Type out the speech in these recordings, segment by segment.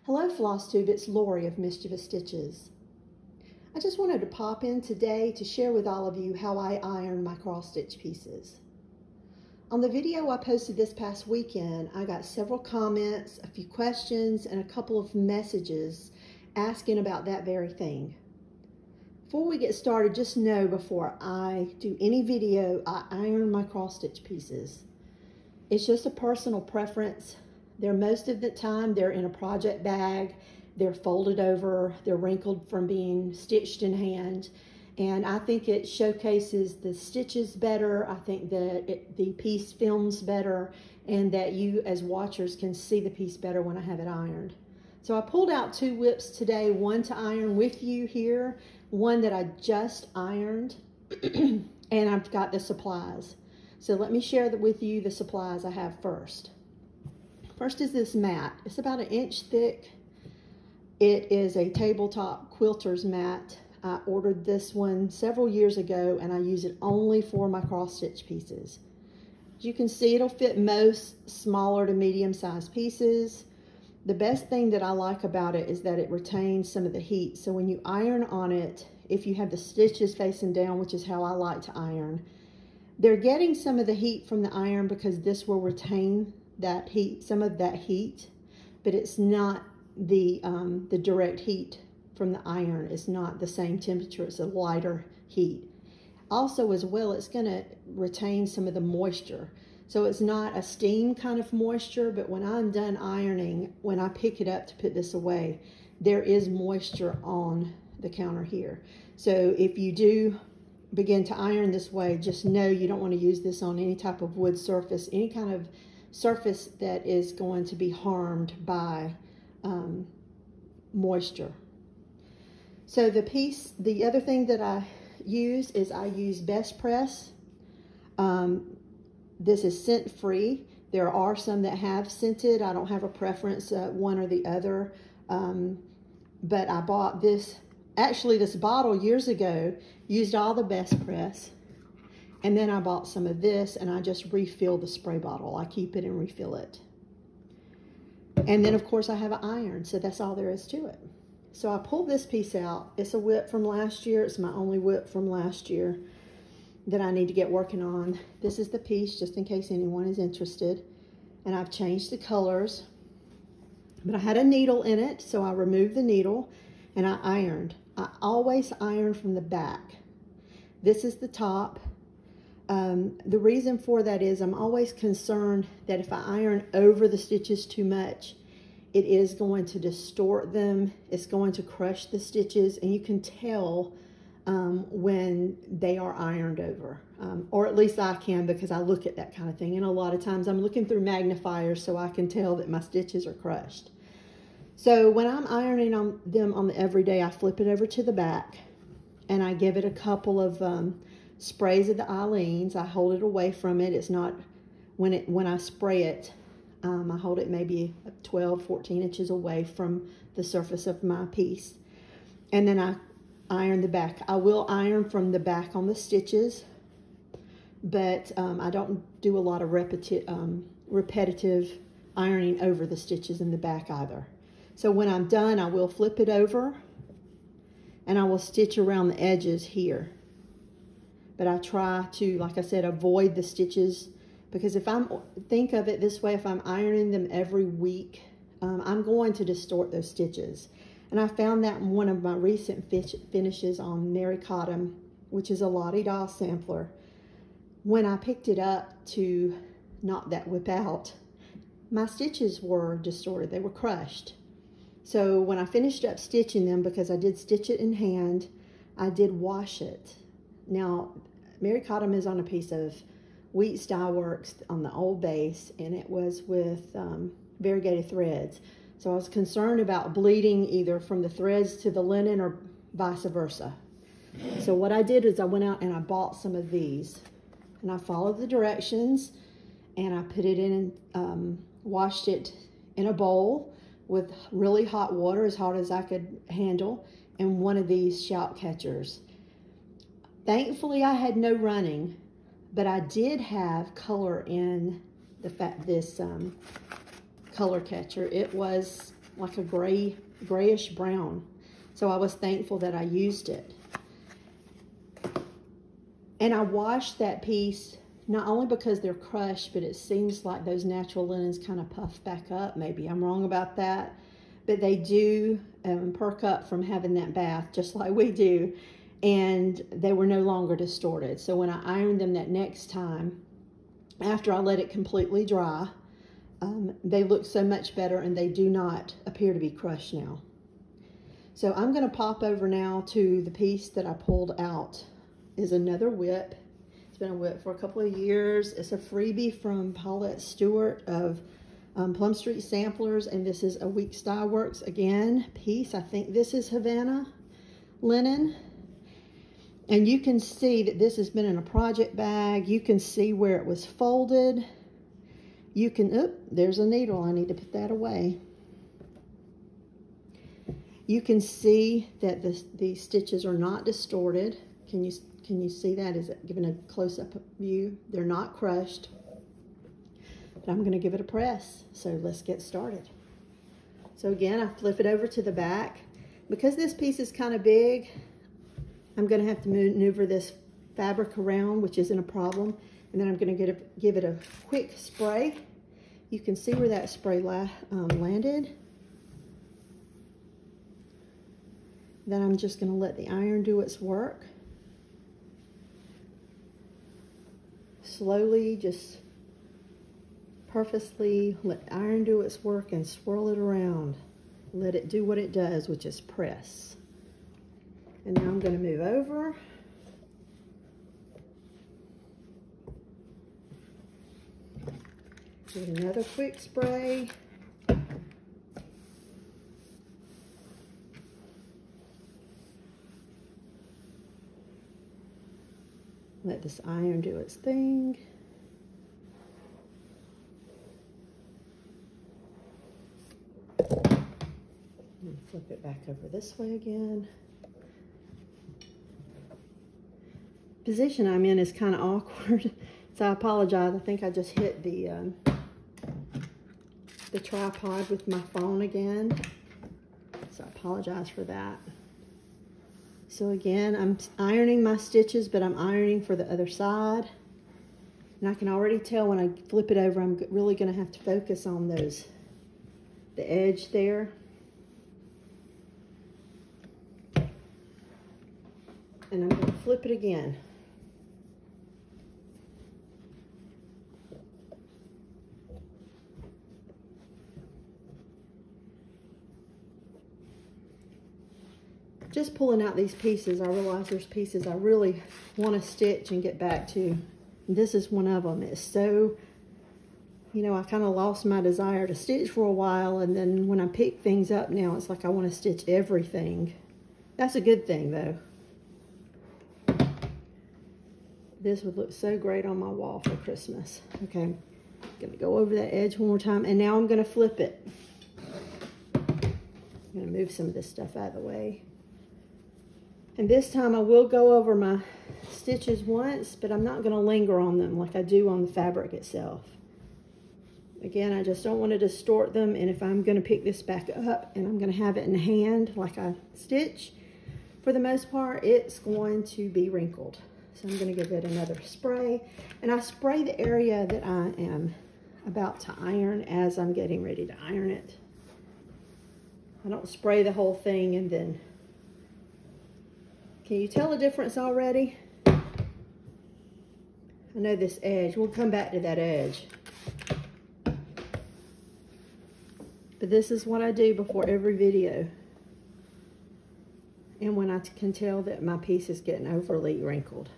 Hello Flosstube, it's Lori of Mischievous Stitches. I just wanted to pop in today to share with all of you how I iron my cross stitch pieces. On the video I posted this past weekend, I got several comments, a few questions, and a couple of messages asking about that very thing. Before we get started, just know before I do any video, I iron my cross stitch pieces. It's just a personal preference. Most of the time, they're in a project bag, they're folded over, they're wrinkled from being stitched in hand, and I think it showcases the stitches better. I think that the piece films better, and that you as watchers can see the piece better when I have it ironed. So I pulled out two whips today, one to iron with you here, one that I just ironed, and I've got the supplies. So let me share with you the supplies I have first. First is this mat. It's about 1 inch thick. It is a tabletop quilter's mat. I ordered this one several years ago and I use it only for my cross stitch pieces. As you can see, it'll fit most smaller to medium sized pieces. The best thing that I like about it is that it retains some of the heat. So when you iron on it, if you have the stitches facing down, which is how I like to iron, they're getting some of the heat from the iron because this will retain that heat, some of that heat, but it's not the direct heat from the iron. It's not the same temperature. It's a lighter heat. Also, as well, it's going to retain some of the moisture. So it's not a steam kind of moisture, but when I'm done ironing, when I pick it up to put this away, there is moisture on the counter here. So if you do begin to iron this way, just know you don't want to use this on any type of wood surface, any kind of surface that is going to be harmed by moisture. So the other thing that I use is I use Best Press. This is scent free. There are some that have scented. I don't have a preference, one or the other. But I bought this, actually this bottle years ago, used all the Best Press. And then I bought some of this and I just refill the spray bottle. I keep it and refill it. And then of course I have an iron, so that's all there is to it. So I pulled this piece out. It's a whip from last year. It's my only whip from last year that I need to get working on. This is the piece, just in case anyone is interested. And I've changed the colors. But I had a needle in it, so I removed the needle and I ironed. I always iron from the back. This is the top. The reason for that is I'm always concerned that if I iron over the stitches too much, it is going to distort them. It's going to crush the stitches, and you can tell when they are ironed over, or at least I can, because I look at that kind of thing. And a lot of times I'm looking through magnifiers so I can tell that my stitches are crushed. So when I'm ironing them on the everyday, I flip it over to the back and I give it a couple of sprays of the Aleene's. I hold it away from it. It's not, when I spray it, I hold it maybe 12, 14 inches away from the surface of my piece. And then I iron the back. I will iron from the back on the stitches, but I don't do a lot of repetitive ironing over the stitches in the back either. So when I'm done, I will flip it over and I will stitch around the edges here. But I try to, like I said, avoid the stitches, because think of it this way, if I'm ironing them every week, I'm going to distort those stitches. And I found that in one of my recent finishes on Mary Cotton, which is a Lottie Doll sampler. When I picked it up to knock that whip out, my stitches were distorted. They were crushed. So when I finished up stitching them, because I did stitch it in hand, I did wash it. Now, Mary Cotton is on a piece of Wheat Style Works on the old base, and it was with variegated threads. So I was concerned about bleeding either from the threads to the linen or vice versa. So what I did is I went out and I bought some of these, and I followed the directions, and I put it in and washed it in a bowl with really hot water, as hot as I could handle, and one of these shout catchers. Thankfully, I had no running, but I did have color in this color catcher. It was like a grayish brown. So I was thankful that I used it. And I washed that piece, not only because they're crushed, but it seems like those natural linens kind of puff back up. Maybe I'm wrong about that, but they do perk up from having that bath, just like we do. And they were no longer distorted. So when I ironed them that next time, after I let it completely dry, they look so much better, and they do not appear to be crushed now. So I'm going to pop over now to the piece that I pulled out. Is another whip. It's been a whip for a couple of years. It's a freebie from Paulette Stewart of Plum Street Samplers, and this is a Weeks Dye Works again piece. I think this is Havana linen. And you can see that this has been in a project bag. You can see where it was folded. You can, oop, there's a needle. I need to put that away. You can see that the stitches are not distorted. Can you see that? Is it giving a close-up view? They're not crushed. But I'm going to give it a press. So let's get started. So again, I flip it over to the back. Because this piece is kind of big, I'm going to have to maneuver this fabric around, which isn't a problem. And then I'm going to give it a quick spray. You can see where that spray landed. Then I'm just going to let the iron do its work. Slowly, just purposely let the iron do its work and swirl it around. Let it do what it does, which is press. And now I'm going to move over. Give it another quick spray. Let this iron do its thing. And flip it back over this way again. Position I'm in is kind of awkward, so I apologize. I think I just hit the tripod with my phone again, so I apologize for that. So again, I'm ironing my stitches, but I'm ironing for the other side. And I can already tell when I flip it over, I'm really going to have to focus on the edge there. And I'm going to flip it again. Just pulling out these pieces, I realize there's pieces I really want to stitch and get back to. And this is one of them. It's so, you know, I kind of lost my desire to stitch for a while, and then when I pick things up now, it's like I want to stitch everything. That's a good thing, though. This would look so great on my wall for Christmas. Okay, I'm going to go over that edge one more time, and now I'm going to flip it. I'm going to move some of this stuff out of the way. And this time I will go over my stitches once, but I'm not going to linger on them like I do on the fabric itself. Again, I just don't want to distort them, and if I'm going to pick this back up and I'm going to have it in hand like I stitch, for the most part, it's going to be wrinkled. So I'm going to give it another spray, and I spray the area that I am about to iron as I'm getting ready to iron it. I don't spray the whole thing and then... Can you tell the difference already? I know this edge, we'll come back to that edge. But this is what I do before every video. And when I can tell that my piece is getting overly wrinkled.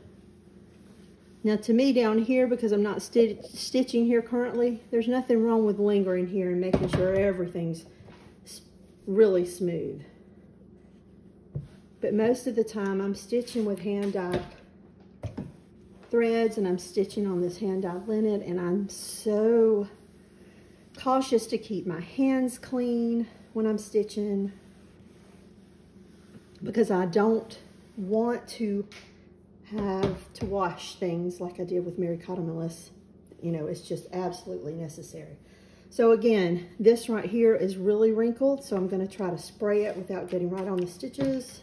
Now to me down here, because I'm not stitching here currently, there's nothing wrong with lingering here and making sure everything's really smooth. But most of the time I'm stitching with hand-dyed threads, and I'm stitching on this hand-dyed linen, and I'm so cautious to keep my hands clean when I'm stitching, because I don't want to have to wash things like I did with Mary Cotton unless, you know, it's just absolutely necessary. So again, this right here is really wrinkled, so I'm going to try to spray it without getting right on the stitches.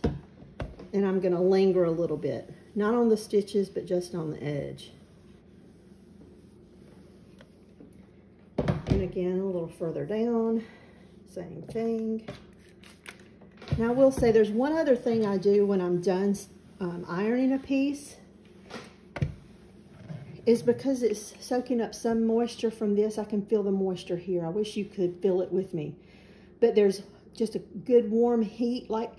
And I'm going to linger a little bit. Not on the stitches, but just on the edge. And again, a little further down, same thing. Now I will say there's one other thing I do when I'm done ironing a piece, is because it's soaking up some moisture from this. I can feel the moisture here. I wish you could feel it with me. But there's just a good warm heat, like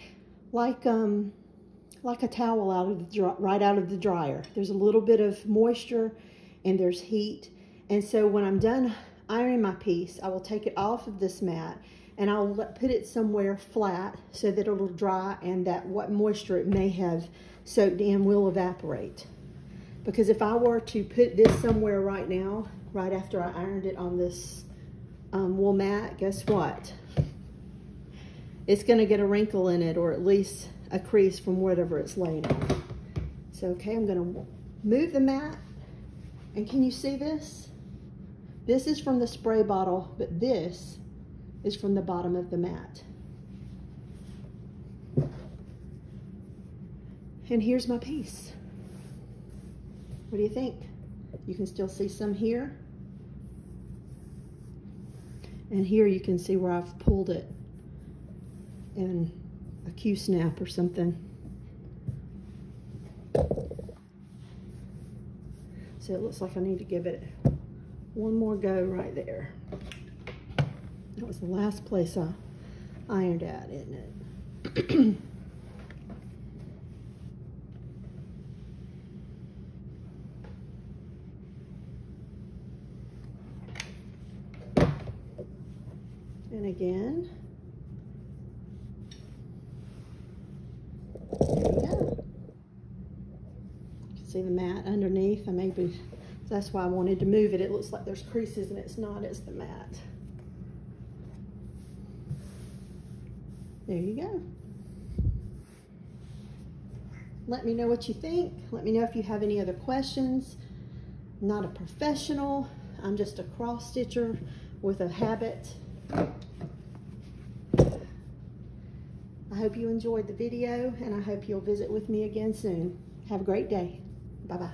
a towel out of the right out of the dryer. There's a little bit of moisture and there's heat. And so when I'm done ironing my piece, I will take it off of this mat and I'll put it somewhere flat so that it'll dry, and that what moisture it may have soaked in will evaporate. Because if I were to put this somewhere right now, right after I ironed it on this wool mat, guess what? It's going to get a wrinkle in it, or at least a crease from whatever it's laying on. So, okay, I'm going to move the mat. And can you see this? This is from the spray bottle, but this is from the bottom of the mat. And here's my piece. What do you think? You can still see some here. And here you can see where I've pulled it in a Q-snap or something. So it looks like I need to give it one more go right there. That was the last place I ironed at, isn't it? And again, there you go. You can see the mat underneath. That's why I wanted to move it. It looks like there's creases and it's not, it's the mat. There you go. Let me know what you think. Let me know if you have any other questions. I'm not a professional. I'm just a cross stitcher with a habit. I hope you enjoyed the video, and I hope you'll visit with me again soon. Have a great day. Bye-bye.